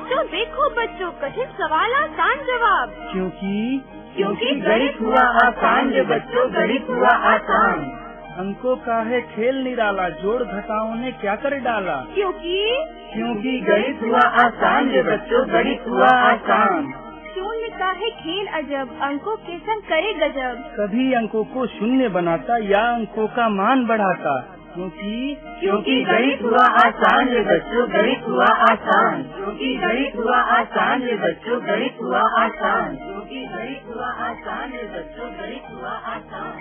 देखो बच्चों, कठिन सवाल आसान जवाब। क्योंकि गणित हुआ आसान रे बच्चों, गणित हुआ आसान। अंकों का है खेल निराला, जोड़ घटाओं ने क्या कर डाला। क्योंकि गणित हुआ आसान रे बच्चों, गणित हुआ आसान। शून्य का है खेल अजब, अंकों के संग करे गजब। कभी अंकों को शून्य बनाता या अंकों का मान बढ़ाता। क्योंकि गणित हुआ आसान रे बच्चों, गणित हुआ आसान। क्योंकि गणित हुआ आसान रे बच्चों, गणित हुआ आसान। क्योंकि गणित हुआ आसान रे बच्चों, गणित हुआ आसान।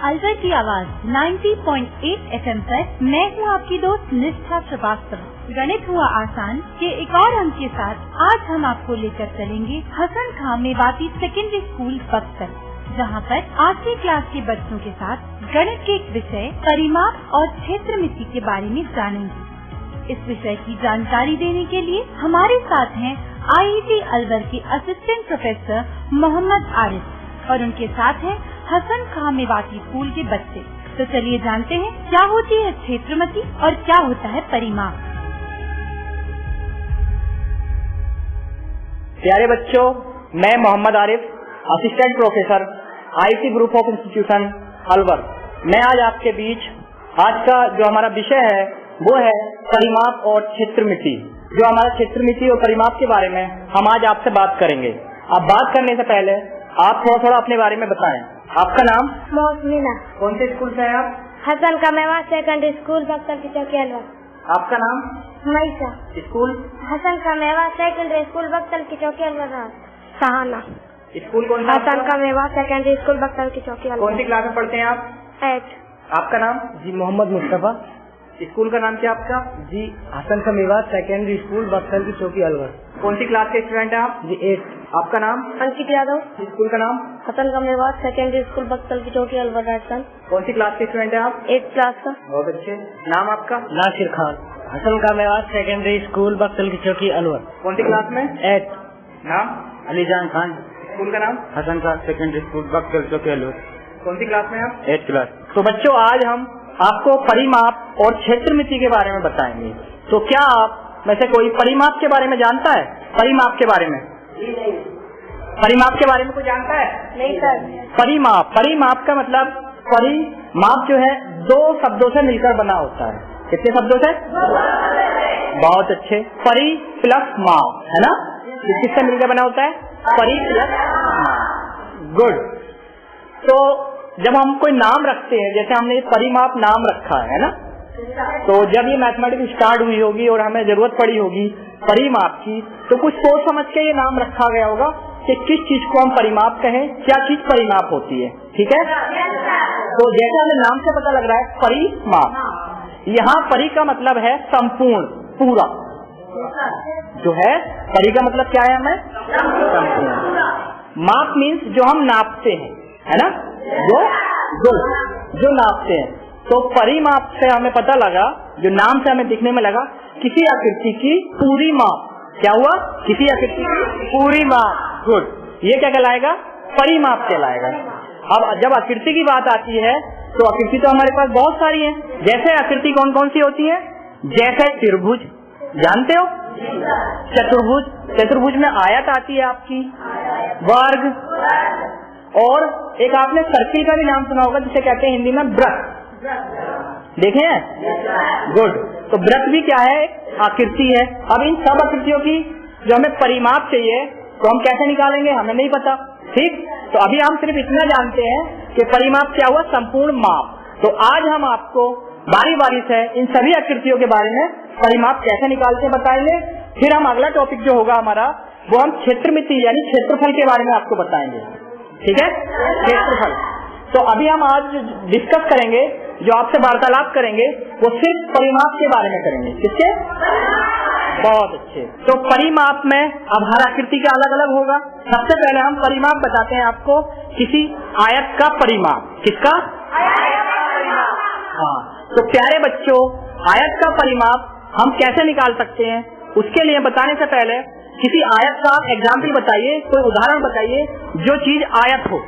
अलवर की आवाज 90.8 FM पर मैं हूँ आपकी दोस्त निष्ठा श्रीवास्तव। गणित हुआ आसान के एक और अंक के साथ आज हम आपको लेकर चलेंगे हसन खां मेवाती सेकेंडरी स्कूल बक्सर, जहाँ पर 8वीं क्लास के बच्चों के साथ गणित के एक विषय परिमाप और क्षेत्रमिति के बारे में जानेंगे। इस विषय की जानकारी देने के लिए हमारे साथ हैं IIT अलवर के असिस्टेंट प्रोफेसर मोहम्मद आरिफ और उनके साथ हैं हसन खां मेवाती स्कूल के बच्चे। तो चलिए जानते हैं क्या होती है क्षेत्रमिति और क्या होता है परिमाप। प्यारे बच्चों, मैं Mohammad Arif, assistant professor IIT group of institution Alwar. मैं आज आपके बीच आज का जो हमारा विषय है वो है परिमाप और क्षेत्रमिति। जो हमारा क्षेत्रमिति और परिमाप के बारे में हम आज आपसे बात करेंगे। अब बात करने से पहले आप थोड़ा अपने बारे में बताएं। आपका नाम? मोहसिना। कौन से स्कूल से हैं आप? हसन खां मेवाती सेकेंडरी स्कूल बक्सर की चौकी अलवर। आपका नाम? मईसा। स्कूल? हसन खां मेवाती सेकेंडरी स्कूल बक्सर की चौकी अलवर। सहाना। स्कूल कौन सा? हसन खां मेवाती सेकेंडरी स्कूल बक्सर की चौकी अलवर। कौन सी क्लास में पढ़ते हैं आप? 8। आपका नाम? जी मोहम्मद मुस्तफा। स्कूल का नाम क्या आपका? जी हसन खां मेवाती सेकेंडरी स्कूल बक्सर की चौकी अलवर। कौन सी क्लास के स्टूडेंट हैं आप? जी 8। आपका नाम? अंकित यादव। स्कूल का नाम? हसन खां मेवाती सेकेंडरी स्कूल बक्सर की चौकी अलवर राजस्थान। कौन सी क्लास के स्टूडेंट हैं आप? 8 क्लास का। बहुत अच्छे। नाम आपका? नासिर खान। हसन खां मेवाती सेकेंडरी स्कूल बक्सर की चौकी अलवर। कौन सी क्लास में? 8। नाम? अलीजान खान। स्कूल का नाम? हसन खां सेकेंडरी स्कूल बक्सर चौकी अलवर। कौन सी क्लास में आप? 8 क्लास। तो बच्चों, आज हम आपको परिमाप और क्षेत्रमिति के बारे में बताएंगे। तो क्या आप में से कोई परिमाप के बारे में जानता है? परिमाप के बारे में? परिमाप के बारे में कोई जानता है? नहीं सर। परिमाप का मतलब, परिमाप जो है 2 शब्दों से मिलकर बना होता है। कितने शब्दों से? बहुत अच्छे। परि प्लस माप, है ना? किससे मिलकर बना होता है? परि प्लस माप। गुड। तो जब हम कोई नाम रखते हैं, जैसे हमने परिमाप नाम रखा है ना, तो जब ये मैथमेटिक्स स्टार्ट हुई होगी और हमें जरूरत पड़ी होगी परिमाप की, तो कुछ सोच समझ के ये नाम रखा गया होगा कि किस चीज को हम परिमाप कहें, क्या चीज परिमाप होती है। ठीक है? तो जैसे हमें नाम से पता लग रहा है परिमाप, यहाँ परि का मतलब है संपूर्ण, पूरा। जो है परि का मतलब क्या है? हमें संपूर्ण। माप मीन्स जो हम नापते हैं, है ना? जो नापते हैं। तो परिमाप से हमें पता लगा, जो नाम से हमें दिखने में लगा, किसी आकृति की पूरी माप। क्या हुआ? किसी आकृति की पूरी माप। गुड। ये क्या कहलाएगा? परिमाप कहलाएगा। अब जब आकृति की बात आती है तो आकृति तो हमारे पास बहुत सारी है। जैसे आकृति कौन कौन सी होती है? जैसे त्रिभुज, जानते हो? चतुर्भुज में आयत आती है आपकी, वर्ग, और एक आपने सर्किल का भी नाम सुना होगा जिसे कहते हैं हिंदी में वृत्त। देखे हैं? गुड। तो वृत्त भी क्या है? आकृति है। अब इन सब आकृतियों की जो हमें परिमाप चाहिए तो हम कैसे निकालेंगे? हमें नहीं पता। ठीक। तो अभी हम सिर्फ इतना जानते हैं कि परिमाप क्या हुआ? संपूर्ण माप। तो आज हम आपको बारी बारी से इन सभी आकृतियों के बारे में परिमाप कैसे निकालते बताएंगे। फिर हम अगला टॉपिक जो होगा हमारा, वो हम क्षेत्रमिति यानी क्षेत्रफल के बारे में आपको बताएंगे। ठीक है? क्षेत्रफल। तो अभी हम आज डिस्कस करेंगे, जो आपसे वार्तालाप करेंगे वो सिर्फ परिमाप के बारे में करेंगे। किसके? बहुत अच्छे। तो परिमाप में अब हर आकृति का अलग अलग होगा। सबसे पहले हम परिमाप बताते हैं आपको, किसी आयत का परिमाप। किसका? हाँ। तो प्यारे बच्चों, आयत का परिमाप हम कैसे निकाल सकते हैं, उसके लिए बताने से पहले किसी आयत का एग्जाम्पल बताइए, कोई उदाहरण बताइए जो चीज आयत हो।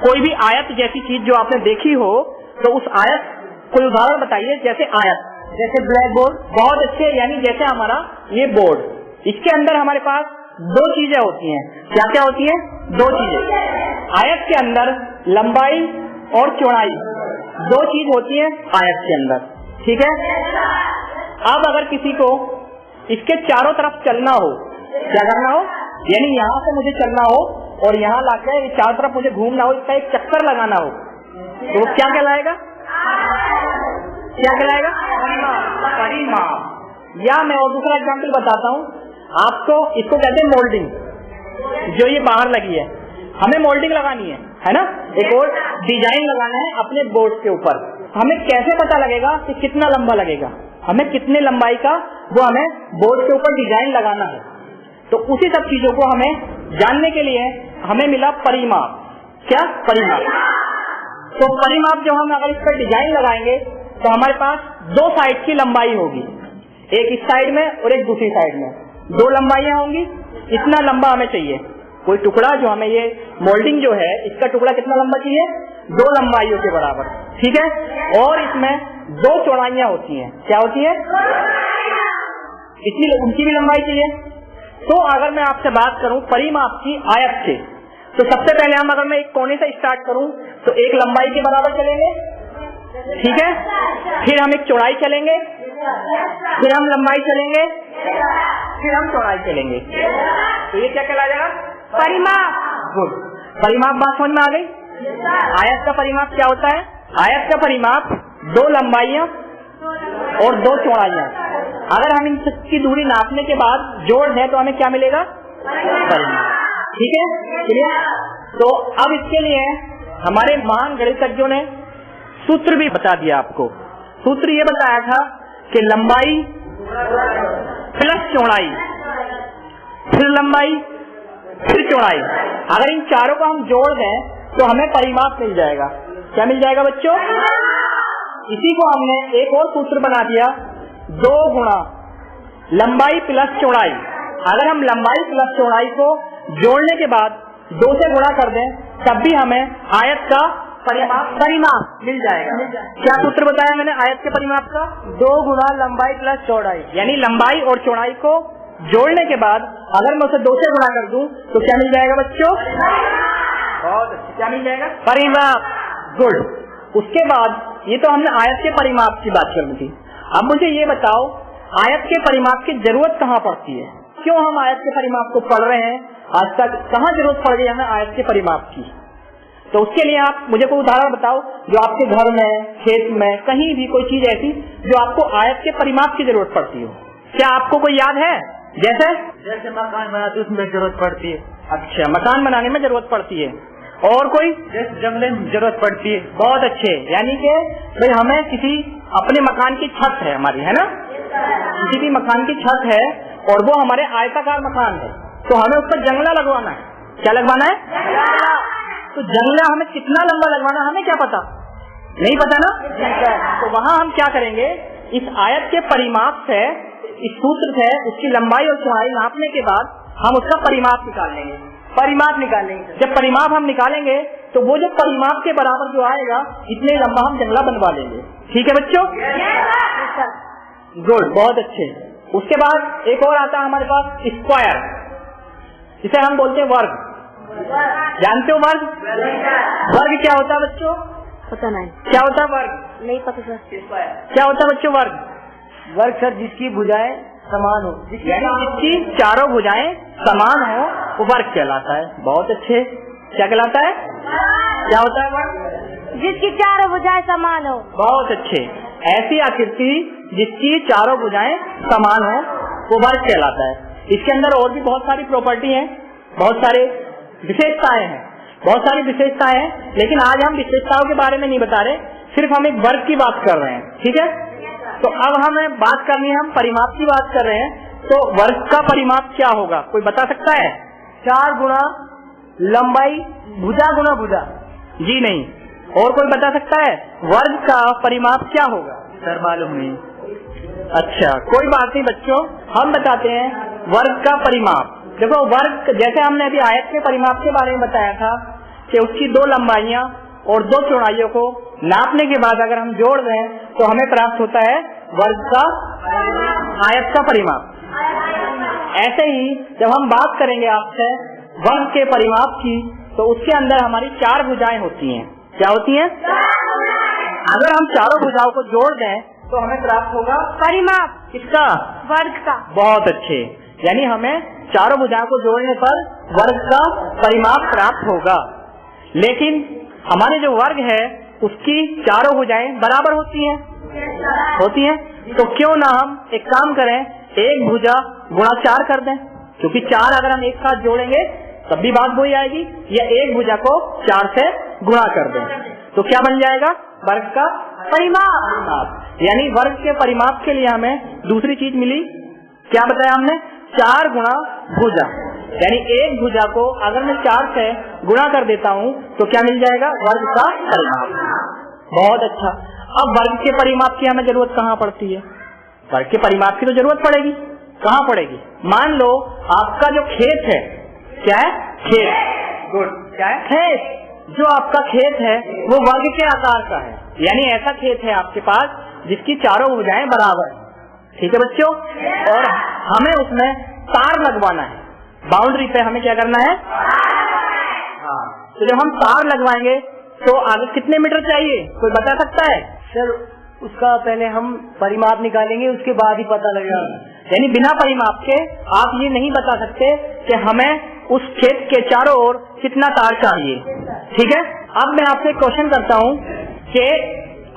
कोई भी आयत जैसी चीज जो आपने देखी हो, तो उस आयत कोई उदाहरण बताइए। जैसे आयत, जैसे ब्लैक बोर्ड, बहुत अच्छे, यानी जैसे हमारा ये बोर्ड, इसके अंदर हमारे पास दो चीजें होती हैं। क्या क्या होती है? दो चीजें। आयत के अंदर लंबाई और चौड़ाई, दो चीज होती है आयत के अंदर, ठीक है। अब अगर किसी को इसके चारों तरफ चलना हो, क्या करना हो, यानी यहाँ से मुझे चलना हो और यहाँ लाकर चारों तरफ मुझे घूमना हो, इसका एक चक्कर लगाना हो, तो क्या कहलाएगा? क्या कहलाएगा? परिमाप। या मैं और दूसरा एग्जाम्पल बताता हूँ आपको, इसको कहते हैं मोल्डिंग। जो ये बाहर लगी है, हमें मोल्डिंग लगानी है ना, एक और डिजाइन लगाना है अपने बोर्ड के ऊपर। हमें कैसे पता लगेगा कि कितना लंबा लगेगा, हमें कितने लंबाई का वो हमें बोर्ड के ऊपर डिजाइन लगाना है। तो उसी सब चीजों को हमें जानने के लिए हमें मिला परिमाप। क्या? परिमाप। तो परिमाप जब हम अगर इस पर डिजाइन लगाएंगे तो हमारे पास दो साइड की लंबाई होगी, एक इस साइड में और एक दूसरी साइड में, दो लंबाइयां होंगी। इतना लंबा हमें चाहिए, कोई टुकड़ा जो हमें ये मोल्डिंग जो है इसका टुकड़ा कितना लंबा चाहिए? दो लंबाइयों के बराबर, ठीक है। और इसमें दो चौड़ाइयां होती हैं। क्या होती है? इतनी उनकी भी लंबाई चाहिए। तो अगर मैं आपसे बात करूं परिमाप की आयत से, तो सबसे पहले हम अगर मैं एक कोने से स्टार्ट करूं तो एक लंबाई के बराबर चलेंगे, ठीक है। फिर हम एक चौड़ाई चलेंगे, फिर हम लंबाई चलेंगे, फिर हम चौड़ाई चलेंगे। तो ये क्या कहलाएगा? परिमाप। गुड, परिमाप बात समझ में आ गई। आयत का परिमाप क्या होता है? आयत का परिमाप दो लंबाइयां और दो चौड़ाइयां। अगर हम इनकी दूरी नापने के बाद जोड़ दें तो हमें क्या मिलेगा? परिमाप, ठीक है। क्लियर? तो अब इसके लिए हमारे महान गणितज्ञों ने सूत्र भी बता दिया आपको। सूत्र ये बताया था कि लंबाई प्लस चौड़ाई, फिर लंबाई, फिर चौड़ाई। अगर इन चारों को हम जोड़ दें तो हमें परिमाप मिल जाएगा। क्या मिल जाएगा बच्चों? इसी को हमने एक और सूत्र बना दिया, 2 गुणा लंबाई प्लस चौड़ाई। अगर हम लंबाई प्लस चौड़ाई को जोड़ने के बाद 2 से गुणा कर दें तब भी हमें आयत का परिमाप मिल जाएगा। क्या सूत्र बताया मैंने आयत के परिमाप का? 2 गुणा लंबाई प्लस चौड़ाई, यानी लंबाई और चौड़ाई को जोड़ने के बाद अगर मैं उसे 2 से गुणा कर दूं तो क्या मिल जाएगा बच्चों? बहुत अच्छा, क्या मिल जाएगा? परिमाप। गुड। उसके बाद ये तो हमने आयत के परिमाप की बात करनी थी। अब मुझे ये बताओ आयत के परिमाप की जरूरत कहाँ पड़ती है? क्यों हम आयत के परिमाप को पढ़ रहे हैं? आज तक कहाँ जरूरत पड़ गई हमें आयत के परिमाप की? तो उसके लिए आप मुझे कोई उदाहरण बताओ जो आपके घर में, खेत में, कहीं भी कोई चीज ऐसी जो आपको आयत के परिमाप की जरूरत पड़ती हो। क्या आपको कोई याद है? जैसे मकान बनाते उसमें जरूरत पड़ती है। अच्छा, मकान बनाने में जरूरत पड़ती है। और कोई? जैसे जंगले में जरूरत पड़ती है। बहुत अच्छे, यानी कि भाई हमें किसी अपने मकान की छत है हमारी, है ना, किसी भी मकान की छत है और वो हमारे आयताकार मकान है, तो हमें उस पर जंगला लगवाना है। क्या लगवाना है? तो जंगला हमें कितना लंबा लगवाना हमें क्या पता? नहीं पता ना। तो वहाँ हम क्या करेंगे, इस आयत के परिमाप से, इस सूत्र से उसकी लंबाई और चौड़ाई नापने के बाद हम उसका परिमाप निकाल लेंगे। परिमाप निकालेंगे, जब परिमाप हम निकालेंगे तो वो जो परिमाप के बराबर जो आएगा इतने लंबा हम जंगला बनवा लेंगे। ठीक है बच्चों? गुड, बहुत अच्छे। उसके बाद एक और आता है हमारे पास स्क्वायर, जिसे हम बोलते हैं वर्ग। जानते हो वर्ग? वर्ग क्या होता है बच्चों? पता नहीं। क्या होता है वर्ग? नहीं पता सर। क्या होता है बच्चों वर्ग? वर्ग सर जिसकी भुजाएं समान हो, यानी जिसकी चारों भुजाएं समान हो वो वर्ग कहलाता है। बहुत अच्छे। क्या कहलाता है? क्या होता है वर्ग? जिसकी चारों भुजाएं समान हो। बहुत अच्छे। ऐसी आकृति जिसकी चारों भुजाएं समान हो वो वर्ग कहलाता है। इसके अंदर और भी बहुत सारी प्रॉपर्टी हैं, बहुत सारे विशेषताएं हैं, बहुत सारी विशेषताएं हैं, लेकिन आज हम विशेषताओं के बारे में नहीं बता रहे, सिर्फ हम एक वर्ग की बात कर रहे हैं। ठीक है? तो अब हमें बात करनी है, हम परिमाप की बात कर रहे हैं। तो वर्ग का परिमाप क्या होगा, कोई बता सकता है? 4 गुणा लंबाई भुजा गुणा भुजा। जी नहीं। और कोई बता सकता है वर्ग का परिमाप क्या होगा? सर मालूम नहीं। अच्छा, कोई बात नहीं बच्चों, हम बताते हैं वर्ग का परिमाप। देखो वर्ग, जैसे हमने अभी आयत के परिमाप के बारे में बताया था कि उसकी 2 लंबाइयां और 2 चौड़ाइयों को नापने के बाद अगर हम जोड़ दें तो हमें प्राप्त होता है वर्ग का आयत का परिमाप। ऐसे ही जब हम बात करेंगे आपसे वर्ग के परिमाप की, तो उसके अंदर हमारी 4 भुजाएं होती हैं। क्या होती हैं? अगर हम चारों भुजाओं को जोड़ दें तो हमें प्राप्त होगा परिमाप किसका? वर्ग का। बहुत अच्छे, यानी हमें चारों भुजाओं को जोड़ने पर वर्ग का परिमाप प्राप्त होगा। लेकिन हमारे जो वर्ग है उसकी चारों भुजाएं बराबर होती हैं, तो क्यों ना हम एक काम करें, एक भुजा गुणा 4 कर दें, क्योंकि 4 अगर हम एक साथ जोड़ेंगे तब भी बात वही आएगी, या एक भुजा को 4 से गुणा कर दें, तो क्या बन जाएगा? वर्ग का परिमाप। यानी वर्ग के परिमाप के लिए हमें दूसरी चीज मिली, क्या बताया हमने? 4 गुणा भुजा, यानी एक भुजा को अगर मैं 4 से गुणा कर देता हूँ तो क्या मिल जाएगा? वर्ग का परिमाप। बहुत अच्छा। अब वर्ग के परिमाप की हमें जरूरत कहाँ पड़ती है? वर्ग के परिमाप की तो जरूरत पड़ेगी, कहाँ पड़ेगी? मान लो आपका जो खेत है, क्या है? खेत। गुड। क्या है? खेत। जो आपका खेत है वो वर्ग के आकार का है, यानी ऐसा खेत है आपके पास जिसकी चारों भुजाएं बराबर है। ठीक है बच्चों? और हमें उसमें तार लगवाना है, बाउंड्री पे हमें क्या करना है? हाँ, तो जब हम तार लगवाएंगे तो आगे कितने मीटर चाहिए, कोई बता सकता है? सर उसका पहले हम परिमाप निकालेंगे, उसके बाद ही पता लगेगा। यानी बिना परिमाप के आप ये नहीं बता सकते कि हमें उस खेत के चारों ओर कितना तार चाहिए। ठीक है? अब मैं आपसे क्वेश्चन करता हूँ कि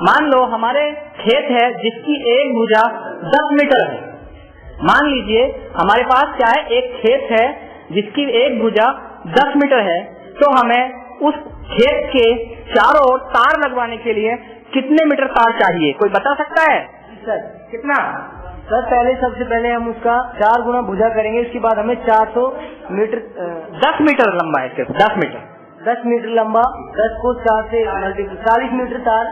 मान लो हमारे खेत है जिसकी एक भुजा 10 मीटर है। मान लीजिए हमारे पास क्या है, एक खेत है जिसकी एक भुजा 10 मीटर है, तो हमें उस खेत के चारों ओर तार लगवाने के लिए कितने मीटर तार चाहिए, कोई बता सकता है? सर कितना? सर सबसे पहले हम उसका 4 गुना भुजा करेंगे, उसके बाद हमें 400 मीटर 10 मीटर लंबा है सिर्फ, 10 मीटर 10 मीटर लंबा, 10 को 4 से 40 मीटर तार।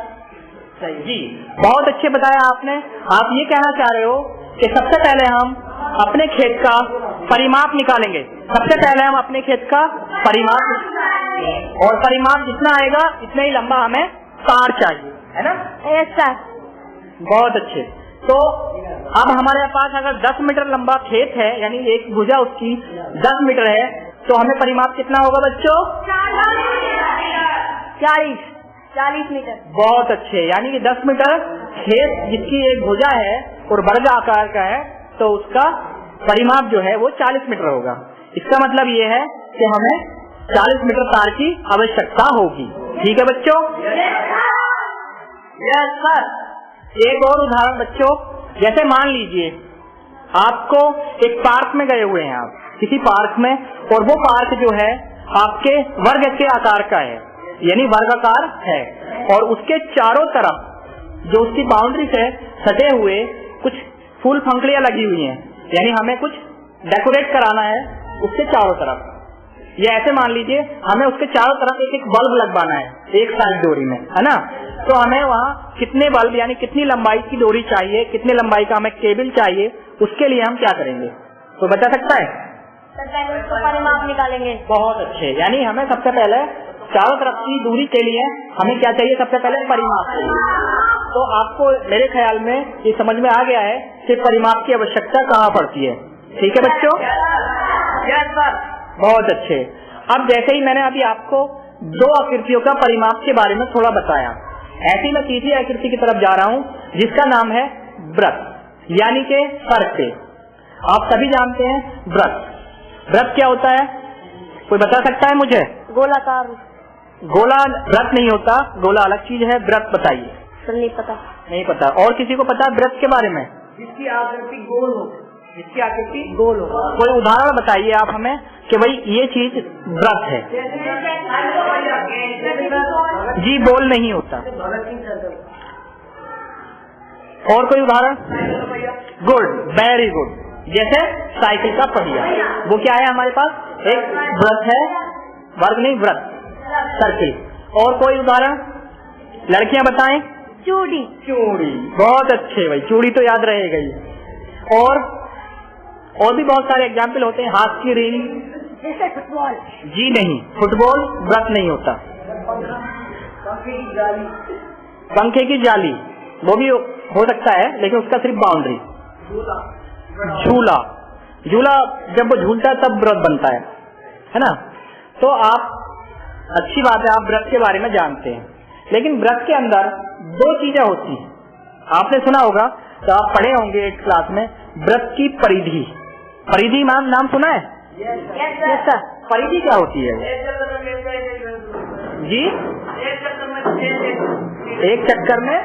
सही जी, बहुत अच्छे बताया आपने। आप ये कहना चाह रहे हो कि सबसे पहले हम अपने खेत का परिमाप निकालेंगे, सबसे पहले हम अपने खेत का परिमाप, और परिमाप जितना आएगा इतना ही लंबा हमें तार चाहिए, है ना? Yes sir. बहुत अच्छे। तो अब हमारे पास अगर 10 मीटर लंबा खेत है, यानी एक भुजा उसकी 10 मीटर है, तो हमें परिमाप कितना होगा बच्चों? 40 मीटर। बहुत अच्छे, यानी कि 10 मीटर खेत जिसकी एक भुजा है और वर्ग आकार का है, तो उसका परिमाप जो है वो 40 मीटर होगा। इसका मतलब ये है कि हमें 40 मीटर तार की आवश्यकता होगी। ठीक है बच्चों? Yes sir. एक और उदाहरण बच्चों, जैसे मान लीजिए आपको एक पार्क में गए हुए हैं, आप किसी पार्क में, और वो पार्क जो है आपके वर्ग के आकार का है, यानी वर्गाकार है, और उसके चारों तरफ जो उसकी बाउंड्री से सटे हुए कुछ फूल फंकड़ियां लगी हुई हैं, यानी हमें कुछ डेकोरेट कराना है उसके चारों तरफ। ये ऐसे मान लीजिए हमें उसके चारों तरफ एक बल्ब लगवाना है, एक साइड डोरी में, है ना? तो हमें वहाँ कितने बल्ब, यानी कितनी लंबाई की डोरी चाहिए, कितने लंबाई का हमें केबल चाहिए, उसके लिए हम क्या करेंगे, तो बता सकता है? परिमाप निकालेंगे। बहुत अच्छे, यानी हमें सबसे पहले चारों तरफ की दूरी के लिए हमें क्या चाहिए? सबसे पहले परिमाप चाहिए। तो आपको मेरे ख्याल में ये समझ में आ गया है कि परिमाप की आवश्यकता कहाँ पड़ती है। ठीक है बच्चों? Yes sir. बहुत अच्छे। अब जैसे ही मैंने अभी आपको 2 आकृतियों का परिमाप के बारे में थोड़ा बताया, ऐसे ही मैं तीसरी आकृति की तरफ जा रहा हूँ जिसका नाम है वृत्त, यानी के सर्कल। आप सभी जानते हैं वृत्त। वृत्त क्या होता है, कोई बता सकता है मुझे? गोलाकार। गोला वृत्त नहीं होता, गोला अलग चीज है, वृत्त बताइए। सर नहीं पता। नहीं पता। और किसी को पता है वृत्त के बारे में? जिसकी आकृति गोल हो, जिसकी आकृति गोल हो। कोई उदाहरण बताइए आप हमें कि भाई ये चीज वृत्त है। जी बोल नहीं होता। और कोई उदाहरण? Good, very good. जैसे साइकिल का पहिया, वो क्या है हमारे पास? एक वृत्त है, वर्ग नहीं वृत्त, सर्किल। और कोई उदाहरण लड़कियां बताएं? चूड़ी। चूड़ी, बहुत अच्छे भाई, चूड़ी तो याद रहेगा ही। और भी बहुत सारे एग्जाम्पल होते हैं, हाथ की रील। जैसे फुटबॉल। जी नहीं, फुटबॉल वृत्त नहीं होता। पंखे की जाली, वो भी हो सकता है, लेकिन उसका सिर्फ बाउंड्री। झूला, झूला जब वो झूलता है तब व्रत बनता है ना। तो आप, अच्छी बात है, आप व्रत के बारे में जानते हैं, लेकिन व्रत के अंदर दो चीजें होती हैं। आपने सुना होगा, तो आप पढ़े होंगे एक क्लास में, व्रत की परिधि। परिधि नाम सुना है? Yes sir. परिधि क्या होती है जी? एक चक्कर में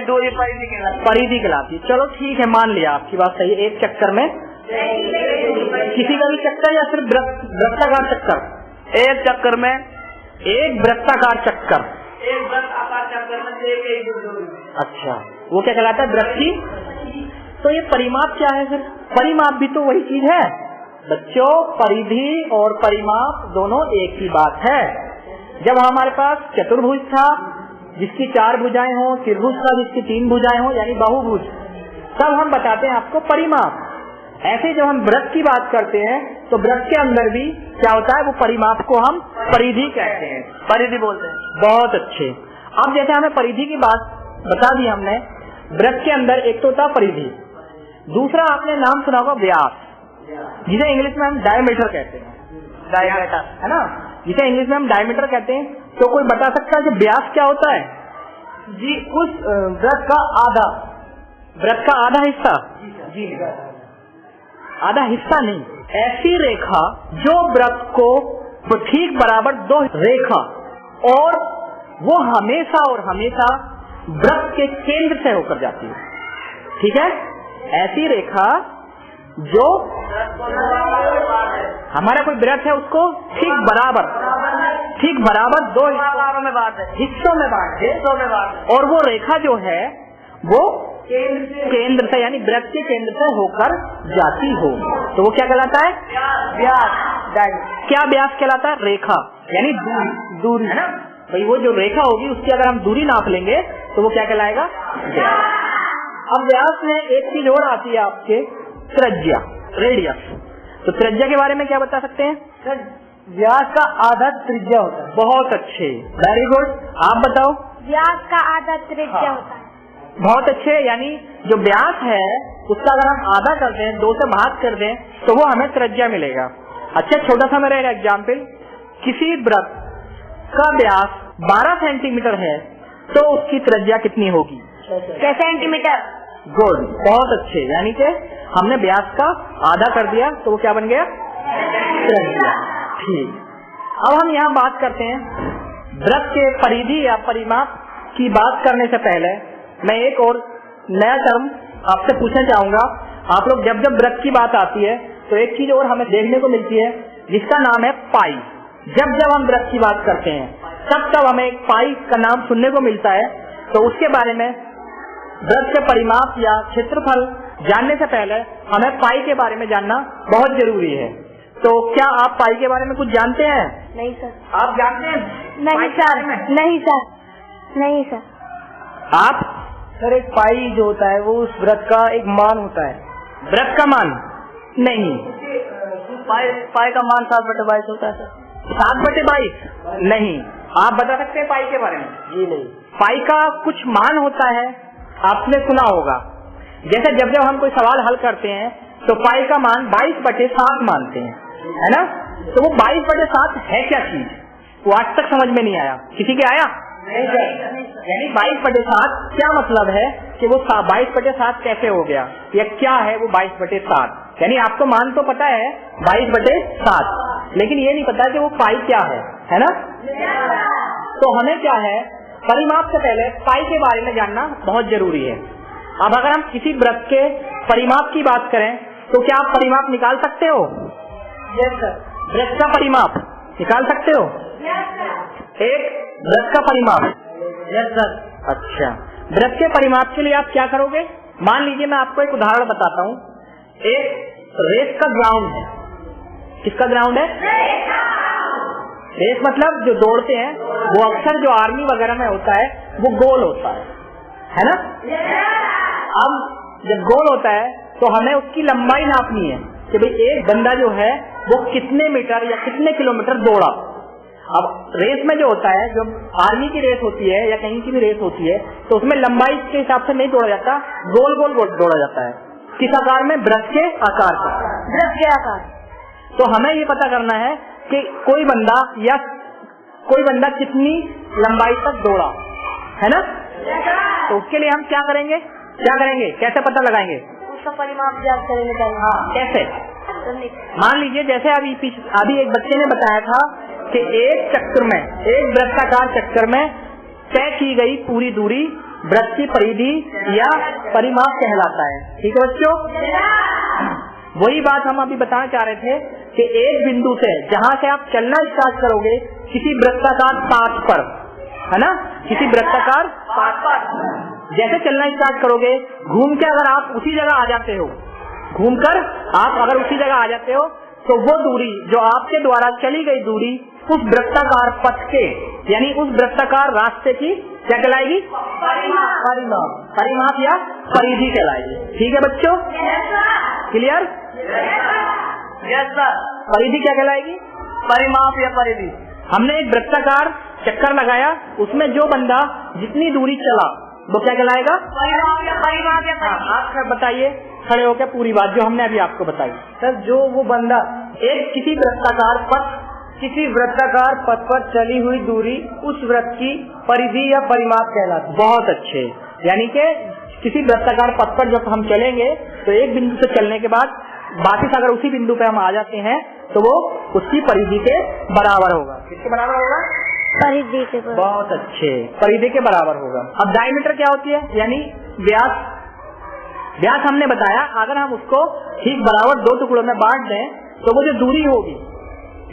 दूरी परिधि कहलाती है। चलो ठीक है, मान लिया, आपकी बात सही है। एक चक्कर में किसी का भी चक्कर या सिर्फ वृत्ताकार चक्कर? एक चक्कर में, एक वृत्ताकार चक्कर, एक वृत्ताकार चक्कर में। अच्छा, वो क्या कहलाता है? व्रत की। तो ये परिमाप क्या है फिर? परिमाप भी तो वही चीज है बच्चों। परिधि और परिमाप दोनों एक ही बात है। जब हमारे पास चतुर्भुज था जिसकी 4 भुजाएं हो, त्रिभुज था जिसकी 3 भुजाएं हो, यानी बहुभुज, तब हम बताते हैं आपको परिमाप। ऐसे जब हम व्रत की बात करते हैं तो व्रत के अंदर भी क्या होता है? वो परिमाप को हम परिधि कहते हैं, परिधि बोलते हैं। बहुत अच्छे। अब जैसे हमें परिधि की बात बता दी हमने, व्रत के अंदर एक तो होता परिधि, दूसरा आपने नाम सुना होगा व्यास, जिसे इंग्लिश में हम डायमीटर कहते हैं। डायमीटर है ना, जिसे इंग्लिश में हम डायमीटर कहते हैं। तो कोई बता सकता है कि व्यास क्या होता है? जी, उस व्रत का आधा, व्रत का आधा हिस्सा। जी, आधा हिस्सा नहीं, ऐसी रेखा जो व्रत को ठीक बराबर 2 रेखा, और वो हमेशा और हमेशा व्रत के केंद्र से होकर जाती है। ठीक है, ऐसी रेखा जो हमारा कोई व्रत है उसको ठीक बराबर 2 हिस्सों में बांट, और वो रेखा जो है वो केंद्र से, यानी व्रत के केंद्र से होकर जाती हो, तो वो क्या कहलाता है? व्यास। क्या व्यास कहलाता है? रेखा, यानी दूरी है ना भाई। वो जो रेखा होगी उसकी अगर हम दूरी नाप लेंगे तो वो क्या कहलाएगा? व्यास। अब व्यास में एक चीज और आती है आपके, त्रिज्या, रेडियस। तो त्रिज्या के बारे में क्या बता सकते हैं? व्यास का आधा त्रिज्या होता है। बहुत अच्छे, वेरी गुड। आप बताओ। व्यास का आधा त्रिज्या होता है। बहुत अच्छे, यानी जो व्यास है उसका अगर हम आधा कर दें, 2 से भाग कर दें, तो वो हमें त्रिज्या मिलेगा। अच्छा, छोटा सा मेरा एग्जाम्पल, किसी व्रत का व्यास 12 सेंटीमीटर है तो उसकी त्रिज्या कितनी होगी? 6 सेंटीमीटर। गुड, बहुत अच्छे। यानी कि हमने व्यास का आधा कर दिया तो वो क्या बन गया? त्रिज्या। ठीक। अब हम यहाँ बात करते हैं व्रत के परिधि या परिमाप की बात करने से पहले मैं एक और नया टर्म आपसे पूछना चाहूंगा। आप लोग जब जब व्रत की बात आती है तो एक चीज और हमें देखने को मिलती है जिसका नाम है पाई। जब जब हम व्रत की बात करते हैं तब हमें एक पाई का नाम सुनने को मिलता है। तो उसके बारे में, व्रत के परिमाप या क्षेत्रफल जानने से पहले हमें पाई के बारे में जानना बहुत जरूरी है। तो क्या आप पाई के बारे में कुछ जानते हैं? नहीं सर। आप जानते हैं? नहीं सर। नहीं सर। नहीं सर। आप? सर, एक पाई जो होता है वो उस व्रत का एक मान होता है। व्रत का मान? नहीं, पाई का मान 7/22 होता है सर। 7/22? नहीं। आप बता सकते हैं पाई के बारे में? जी नहीं। पाई का कुछ मान होता है, आपने सुना होगा। जैसे जब जब हम कोई सवाल हल करते हैं तो पाई का मान 22/7 मानते हैं, है ना। तो वो 22/7 है क्या चीज? वो आज तक समझ में नहीं आया। किसी के आया? यानी 22/7 क्या मतलब है कि वो 22/7 कैसे हो गया, या क्या है वो 22/7? यानी आपको मान तो पता है 22/7, लेकिन ये नहीं पता कि वो पाई क्या है ना। तो हमें क्या है, परिमाप से पहले पाई के बारे में जानना बहुत जरूरी है। अब अगर हम किसी व्रत के परिमाप की बात करें तो क्या आप परिमाप निकाल सकते हो? Yes sir. व्रत का परिमाप निकाल सकते हो? एक व्रत का परिमाप? Yes sir. अच्छा, व्रत के परिमाप के लिए आप क्या करोगे? मान लीजिए मैं आपको एक उदाहरण बताता हूँ। एक रेस का ग्राउंड है। किसका ग्राउंड है? रेस मतलब जो दौड़ते हैं वो अक्सर जो आर्मी वगैरह में होता है वो गोल होता है ना। अब जब गोल होता है तो हमें उसकी लंबाई नापनी है कि भाई एक बंदा जो है वो कितने मीटर या कितने किलोमीटर दौड़ा। अब रेस में जो होता है, जो आर्मी की रेस होती है या कहीं की भी रेस होती है, तो उसमें लंबाई के हिसाब से नहीं दौड़ा जाता, गोल गोल दौड़ा जाता है। किस आकार में? वृत्त के आकार का, वृत्त के आकार। तो हमें ये पता करना है कि कोई बंदा कितनी लंबाई तक दौड़ा, है ना? तो उसके लिए हम क्या करेंगे, कैसे पता लगाएंगे? उसका परिमाप ज्ञात करेंगे। हाँ, कैसे? मान लीजिए जैसे अभी एक बच्चे ने बताया था कि एक चक्कर में, एक वृत्ताकार चक्कर में तय की गई पूरी दूरी वृत्त की परिधि या परिमाप कहलाता है। ठीक है बच्चों? वही बात हम अभी बताना चाह रहे थे कि एक बिंदु से, जहाँ से आप चलना स्टार्ट करोगे किसी वृत्ताकार पाथ पर, है ना, किसी वृत्ताकार पाथ पर जैसे चलना स्टार्ट करोगे, घूम के अगर आप उसी जगह आ जाते हो, घूमकर आप अगर उसी जगह आ जाते हो, तो वो दूरी जो आपके द्वारा चली गई दूरी उस वृत्ताकार पथ के, यानी उस वृत्ताकार रास्ते की क्या कहलाएगी? परिमाप या परिधि कहलाएगी। ठीक है बच्चों? क्लियर? Yes sir. परिधि क्या कहलाएगी? परिमाप या परिधि। हमने एक वृत्ताकार चक्कर लगाया, उसमें जो बंदा जितनी दूरी चला वो क्या कहलाएगा? परिमाप या परिधि। आप बताइए खड़े होकर पूरी बात जो हमने अभी आपको बताई। सर, जो वो बंदा किसी वृत्ताकार पथ पर चली हुई दूरी उस वृत्त की परिधि या परिमाप कहलाती है। बहुत अच्छे। यानी कि किसी वृत्ताकार पथ पर जब हम चलेंगे तो एक बिंदु से चलने के बाद वापस अगर उसी बिंदु पे हम आ जाते हैं तो वो उसकी परिधि के बराबर होगा। किसके बराबर होगा? परिधि के बराबर। बहुत अच्छे, परिधि के बराबर होगा। अब डायमीटर क्या होती है? यानी व्यास हमने बताया, अगर हम उसको ठीक बराबर दो टुकड़ों में बांट दें तो वो जो दूरी होगी,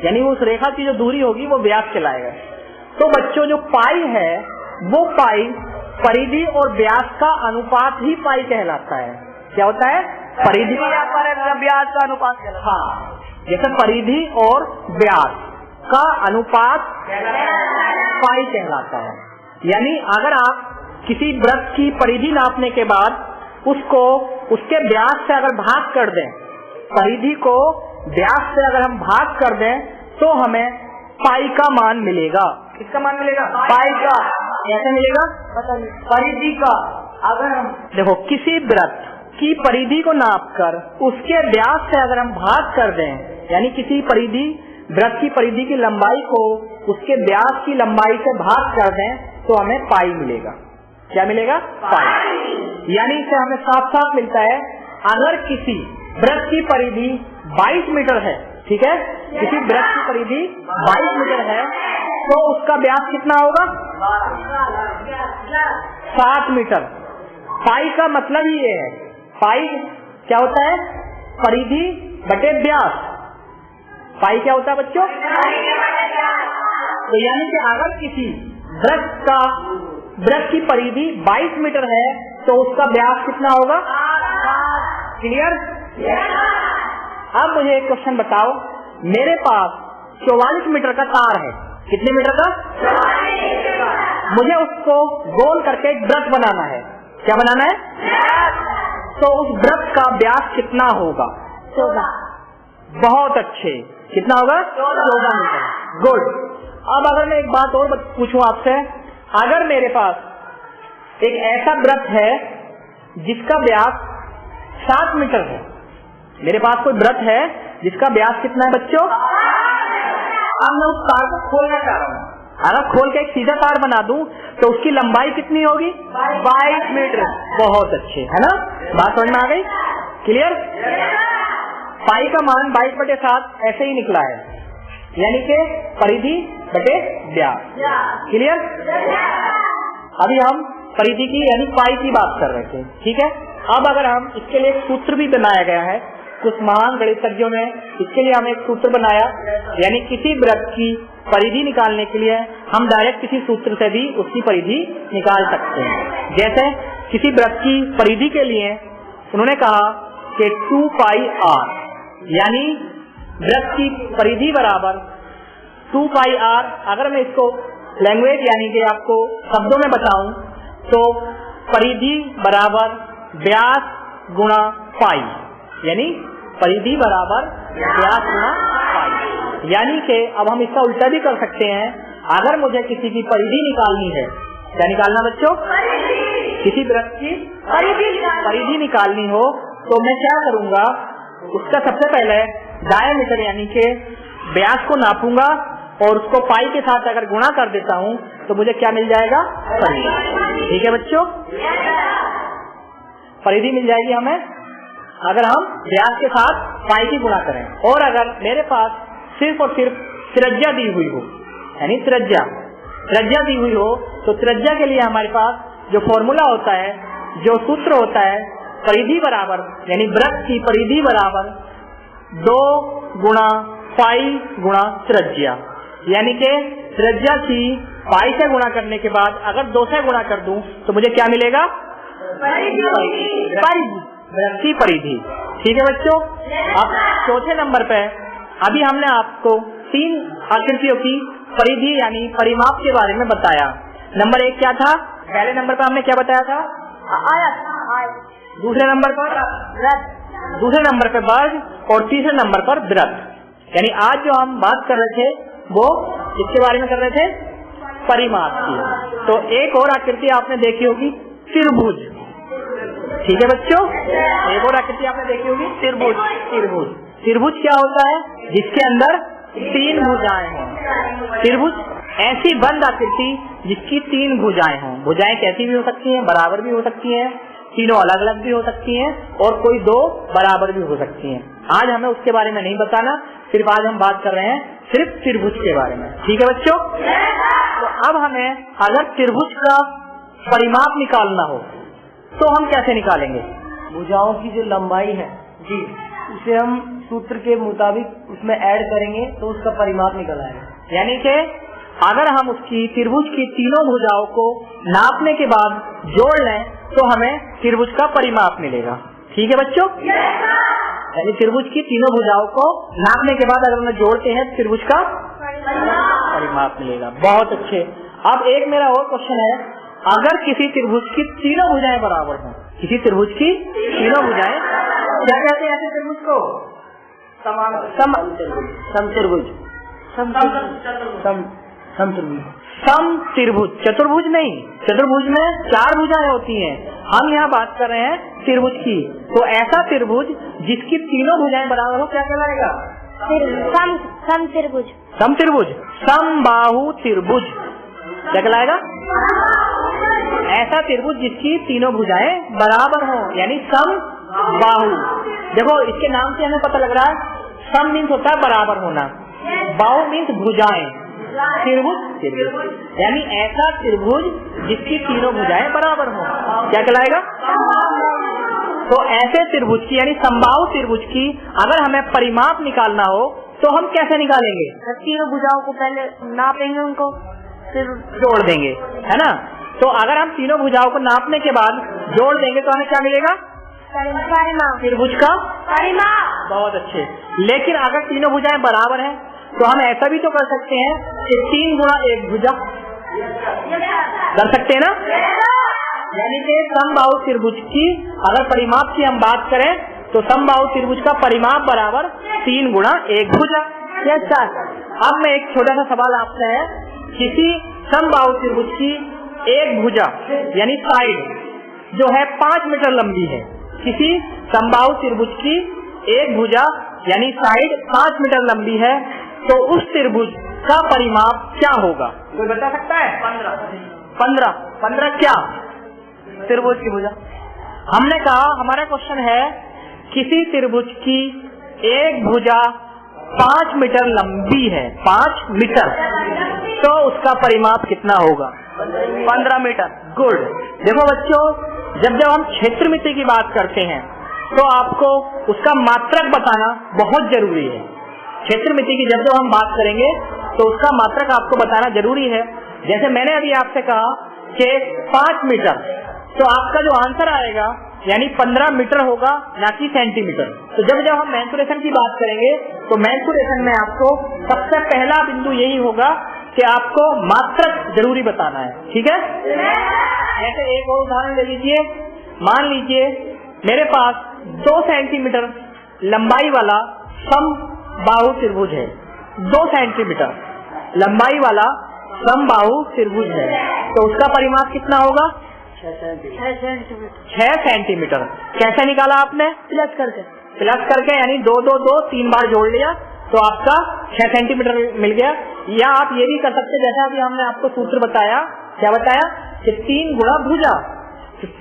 यानी उस रेखा की जो दूरी होगी वो व्यास कहलाएगा। तो बच्चों जो पाई है वो पाई परिधि और व्यास का अनुपात ही पाई कहलाता है। क्या होता है? परिधि या व्यास का अनुपात कहलाता है। हाँ, जैसे परिधि और व्यास का अनुपात पाई कहलाता है। यानी अगर आप किसी वृत्त की परिधि नापने के बाद उसको उसके व्यास से अगर भाग कर दें, परिधि को व्यास से अगर हम भाग कर दें तो हमें पाई का मान मिलेगा। किसका मान मिलेगा? पाई का। कैसे मिलेगा? परिधि का। अगर हम देखो किसी वृत्त की परिधि को नापकर उसके व्यास से अगर हम भाग कर दें, यानी किसी वृत्त की परिधि की लंबाई को उसके व्यास की लंबाई से भाग कर दें तो हमें पाई मिलेगा। क्या मिलेगा? पाई। यानी इससे हमें साफ साफ मिलता है, अगर किसी वृत्त की परिधि 22 मीटर है, ठीक है, किसी वृत्त की परिधि 22 मीटर है तो उसका व्यास कितना होगा? 7 मीटर। पाई का मतलब ही ये है, पाई क्या होता है? परिधि बटे व्यास। पाई क्या होता है बच्चों? तो यानी कि अगर किसी वृत्त की परिधि 22 मीटर है तो उसका व्यास कितना होगा? क्लियर? अब मुझे एक क्वेश्चन बताओ, मेरे पास 44 मीटर का तार है। कितने मीटर का? 44 मीटर। मुझे उसको गोल करके एक वृत्त बनाना है। क्या बनाना है? तो उस वृत्त का व्यास कितना होगा? 14। बहुत अच्छे। कितना होगा? 14 मीटर। गुड। अब अगर मैं एक बात और पूछूं आपसे, अगर मेरे पास एक ऐसा वृत्त है जिसका व्यास 7 मीटर है, मेरे पास कोई वृत्त है जिसका व्यास कितना है बच्चों? अब मैं उस तार को खोलना चाह रहा हूँ। अगर खोल के एक सीधा तार बना दूं तो उसकी लंबाई कितनी होगी? 22 मीटर। बहुत अच्छे, है ना? बात समझ में आ गई? क्लियर? पाई का मान 22/7 ऐसे ही निकला है, यानी कि परिधि बटे व्यास। क्लियर? अभी हम परिधि की यानी पाई की बात कर रहे थे, ठीक है। अब अगर हम इसके लिए एक सूत्र भी बनाया गया है, कुछ महान गणितज्ञों ने इसके लिए हमें एक सूत्र बनाया, यानी किसी वृत्त की परिधि निकालने के लिए हम डायरेक्ट किसी सूत्र से भी उसकी परिधि निकाल सकते हैं। जैसे किसी वृत्त की परिधि के लिए उन्होंने कहा कि 2πr, यानी वृत्त की परिधि बराबर 2πr। अगर मैं इसको लैंग्वेज यानी कि आपको शब्दों में बताऊं तो परिधि बराबर व्यास गुणा पाई, यानी परिधि बराबर व्यास गुणा पाई। यानी कि अब हम इसका उल्टा भी कर सकते हैं। अगर मुझे किसी की परिधि निकालनी है, क्या निकालना बच्चों? किसी वृत्त की परिधि निकालनी हो तो मैं क्या करूंगा, उसका सबसे पहले डायमीटर यानी कि व्यास को नापूंगा और उसको पाई के साथ अगर गुणा कर देता हूँ तो मुझे क्या मिल जाएगा? परिधि। ठीक है बच्चों, परिधि मिल जाएगी हमें अगर हम व्यास के साथ पाई की गुणा करें। और अगर मेरे पास सिर्फ और सिर्फ त्रिज्या दी हुई हो, यानी त्रिज्या दी हुई हो, तो त्रिज्या के लिए हमारे पास जो फॉर्मूला होता है, जो सूत्र होता है, परिधि बराबर यानी वृत्त की परिधि बराबर 2 गुणा पाई गुणा त्रिज्या, यानी कि त्रिज्या की पाई से गुणा करने के बाद अगर 2 से गुणा कर दूं तो मुझे क्या मिलेगा? वृत्त की परिधि। ठीक है बच्चों, अब चौथे नंबर पे अभी हमने आपको 3 आकृतियों की परिधि यानी परिमाप के बारे में बताया। नंबर 1 क्या था? पहले नंबर पर हमने क्या बताया था? आयत। दूसरे नंबर पर वृत्त, दूसरे नंबर पर वर्ग और तीसरे नंबर पर वृत्त। यानी आज जो हम बात कर रहे थे वो किसके बारे में कर रहे थे? परिमाप की। तो एक और आकृति आपने देखी होगी, त्रिभुज। ठीक है बच्चों, एक और आकृति आपने देखी होगी, त्रिभुज। त्रिभुज क्या होता है? जिसके अंदर 3 भुजाएं हों। त्रिभुज ऐसी बंद आकृति जिसकी 3 भुजाएं हों। भुजाएं कैसी भी हो सकती हैं, बराबर भी हो सकती हैं, तीनों अलग अलग भी हो सकती हैं और कोई 2 बराबर भी हो सकती हैं। आज हमें उसके बारे में नहीं बताना, सिर्फ आज हम बात कर रहे हैं सिर्फ त्रिभुज के बारे में। ठीक है बच्चों, तो अब हमें अगर त्रिभुज का परिमाप निकालना हो तो हम कैसे निकालेंगे? भुजाओं की जो लंबाई है जी, उसे हम सूत्र के मुताबिक उसमें ऐड करेंगे तो उसका परिमाप निकल आएगा। यानी कि अगर हम उसकी त्रिभुज की तीनों भुजाओं को नापने के बाद जोड़ लें तो हमें त्रिभुज का परिमाप मिलेगा। ठीक है बच्चों, यानी त्रिभुज की तीनों भुजाओं को नापने के बाद अगर हम जोड़ते हैं त्रिभुज का परिमाप मिलेगा। बहुत अच्छे। अब एक मेरा और क्वेश्चन है, अगर किसी त्रिभुज की तीनों भुजाएं बराबर हों, किसी त्रिभुज की तीनों भुजाएं, क्या कहते हैं ऐसे त्रिभुज को? समत्रिभुज। चतुर्भुज नहीं, चतुर्भुज में 4 भुजाएं होती हैं, हम यहाँ बात कर रहे हैं त्रिभुज की। तो ऐसा त्रिभुज जिसकी तीनों भुजाएं बराबर हो क्या कहलाएगा? समत्रिभुज। समबाहु त्रिभुज क्या कहलाएगा? ऐसा त्रिभुज जिसकी तीनों भुजाएं बराबर हो, यानी समबाहु। देखो इसके नाम से हमें पता लग रहा है, सम मीन्स होता है बराबर होना, बाहु मीन्स भुजाएं, त्रिभुज यानी ऐसा त्रिभुज जिसकी तीनों भुजाएं बराबर हो क्या कहलाएगा? तो ऐसे त्रिभुज की यानी समबाहु त्रिभुज की अगर हमें परिमाप निकालना हो तो हम कैसे निकालेंगे? तीनों भुजाओं को पहले नापेंगे, उनको फिर जोड़ देंगे, है ना? तो अगर हम तीनों भुजाओं को नापने के बाद जोड़ देंगे तो हमें क्या मिलेगा? त्रिभुज का परिमाप। बहुत अच्छे। लेकिन अगर तीनों भुजाएं बराबर हैं तो हम ऐसा भी तो कर सकते हैं कि 3 गुणा 1 भुजा कर सकते हैं ना? यानी कि समबाहु त्रिभुज की अगर परिमाप की हम बात करें तो समबाहु त्रिभुज का परिमाप बराबर 3 गुणा 1 भुजा। अब मैं एक छोटा सा सवाल आपसे है, किसी समबाहु त्रिभुज की एक भुजा यानी साइड जो है 5 मीटर लंबी है, किसी समबाहु त्रिभुज की एक भुजा यानी साइड 5 मीटर लंबी है, तो उस त्रिभुज का परिमाप क्या होगा? कोई बता सकता है? 15 क्या त्रिभुज की भुजा? हमने कहा हमारा क्वेश्चन है किसी त्रिभुज की एक भुजा 5 मीटर लंबी है, 5 मीटर, तो उसका परिमाप कितना होगा? 15 मीटर। गुड। देखो बच्चों, जब हम क्षेत्रमिति की बात करते हैं तो आपको उसका मात्रक बताना बहुत जरूरी है। क्षेत्रमिति की जब हम बात करेंगे तो उसका मात्रक आपको बताना जरूरी है। जैसे मैंने अभी आपसे कहा कि 5 मीटर, तो आपका जो आंसर आएगा यानी 15 मीटर होगा, ना कि सेंटीमीटर। तो जब हम मेंसुरेशन की बात करेंगे तो मेंसुरेशन में आपको सबसे पहला बिंदु यही होगा कि आपको मात्रक जरूरी बताना है। ठीक है? जैसे एक और उदाहरण ले लीजिए, मान लीजिए मेरे पास 2 सेंटीमीटर लंबाई वाला समबाहु त्रिभुज है, 2 सेंटीमीटर लंबाई वाला समबाहु त्रिभुज है तो उसका परिमाप कितना होगा? 6 सेंटीमीटर। कैसे निकाला आपने? प्लस करके यानी 2 2 2 3 बार जोड़ लिया तो आपका 6 सेंटीमीटर मिल गया। या आप ये भी कर सकते जैसा कि हमने आपको सूत्र बताया, क्या बताया कि 3 गुणा भुजा,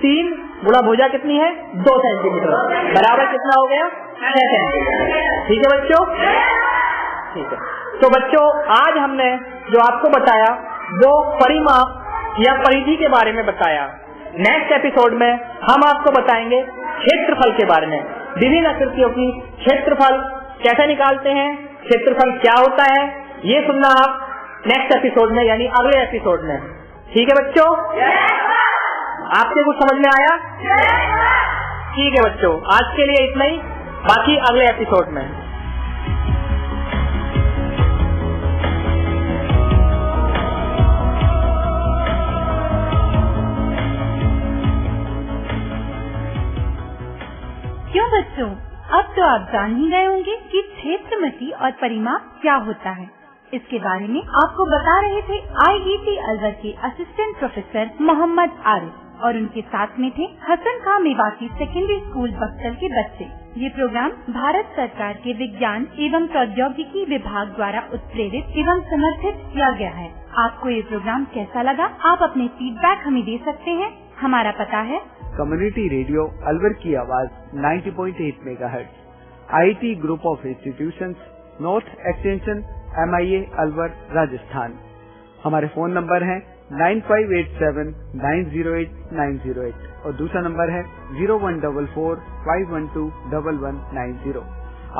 3 गुणा भुजा कितनी है? 2 सेंटीमीटर बराबर कितना हो गया? 6 सेंटीमीटर। ठीक है बच्चों, ठीक है। तो बच्चों आज हमने जो आपको बताया वो परिमाप या परिधि के बारे में बताया। नेक्स्ट एपिसोड में हम आपको बताएंगे क्षेत्रफल के बारे में, विभिन्न आकृतियों की क्षेत्रफल कैसे निकालते हैं, क्षेत्रफल क्या होता है, ये सुनना आप नेक्स्ट एपिसोड में यानी अगले एपिसोड में। ठीक है बच्चों, आपके कुछ समझ में आया? ठीक है बच्चों, आज के लिए इतना ही, बाकी अगले एपिसोड में। क्यों बच्चों, अब तो आप जान ही गए होंगे कि क्षेत्रमिति और परिमाप क्या होता है। इसके बारे में आपको बता रहे थे IET अलवर के असिस्टेंट प्रोफेसर मोहम्मद आरिफ और उनके साथ में थे हसन खां मेवाती सेकेंडरी स्कूल बक्सर के बच्चे। ये प्रोग्राम भारत सरकार के विज्ञान एवं प्रौद्योगिकी विभाग द्वारा उत्प्रेरित एवं समर्थित किया गया है। आपको ये प्रोग्राम कैसा लगा? आप अपने फीडबैक हमें दे सकते हैं। हमारा पता है कम्युनिटी रेडियो अलवर की आवाज 90.8 megahertz, IIT group of institutions, north extension MIA Alwar Rajasthan. हमारे फोन नंबर हैं 9587908908 और दूसरा नंबर है 0144512190।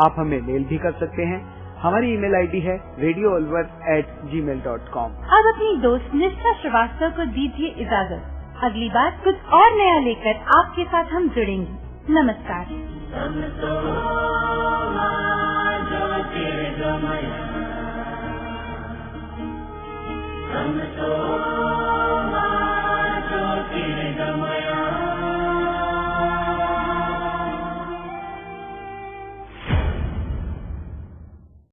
आप हमें मेल भी कर सकते हैं। हमारी ईमेल ID है radioalvar@gmail.com। अब अपनी दोस्त निष्ठा श्रीवास्तव को दीजिए इजाजत। अगली बार कुछ और नया लेकर आपके साथ हम जुड़ेंगे। नमस्कार।